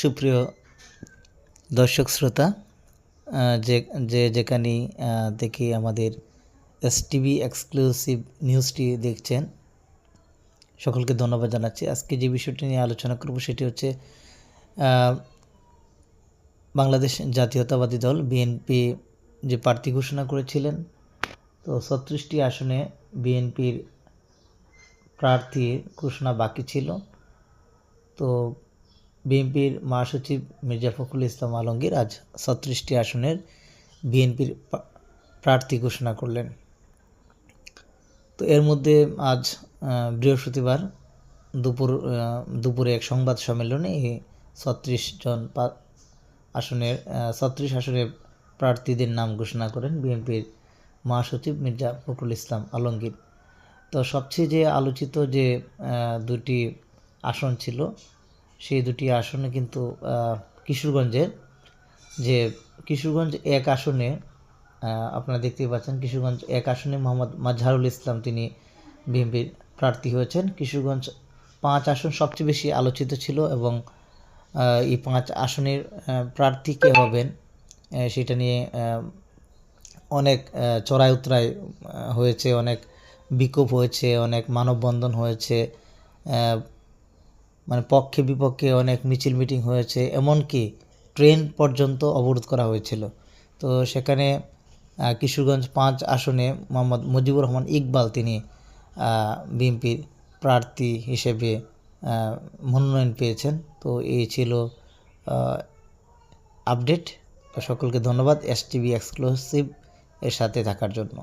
সুপ্রিয় দর্শক শ্রোতা, যে যেখানেই দেখি আমাদের এসটিভি এক্সক্লুসিভ নিউজটি দেখছেন, সকলকে ধন্যবাদ জানাচ্ছি। আজকে যে বিষয়টি নিয়ে আলোচনা করব সেটি হচ্ছে বাংলাদেশ জাতীয়তাবাদী দল বিএনপি যে প্রার্থী ঘোষণা করেছিলেন, তো 36টি আসনে বিএনপির প্রার্থী ঘোষণা বাকি ছিল। তো বিএনপির মহাসচিব মির্জা ফখরুল ইসলাম আলমগীর আজ 36টি আসনের বিএনপির প্রার্থী ঘোষণা করলেন। তো এর মধ্যে আজ বৃহস্পতিবার দুপুরে এক সংবাদ সম্মেলনে এই 36 আসনের প্রার্থীদের নাম ঘোষণা করেন বিএনপির মহাসচিব মির্জা ফখরুল ইসলাম আলমগীর। তো সবচেয়ে যে আলোচিত যে দুটি আসন ছিল, সেই দুটি আসনে কিন্তু কিশোরগঞ্জ এক আসনে আপনারা দেখতেই পাচ্ছেন, কিশোরগঞ্জ এক আসনে মোহাম্মদ মাজহারুল ইসলাম তিনি বিএনপির প্রার্থী হয়েছেন। কিশোরগঞ্জ 5 আসন সবচেয়ে বেশি আলোচিত ছিল এবং এই 5 আসনের প্রার্থী কে হবেন সেটা নিয়ে অনেক চড়াই উতরাই হয়েছে, অনেক বিক্ষোভ হয়েছে, অনেক মানববন্ধন হয়েছে, মানে পক্ষে বিপক্ষে অনেক মিছিল মিটিং হয়েছে, এমনকি ট্রেন পর্যন্ত অবরোধ করা হয়েছিল। তো সেখানে কিশোরগঞ্জ 5 আসনে মোহাম্মদ মুজিবুর রহমান ইকবাল তিনি বিএনপির প্রার্থী হিসেবে মনোনয়ন পেয়েছেন। তো এই ছিল আপডেট। সকলকে ধন্যবাদ এসটিভি এক্সক্লুসিভ এর সাথে থাকার জন্য।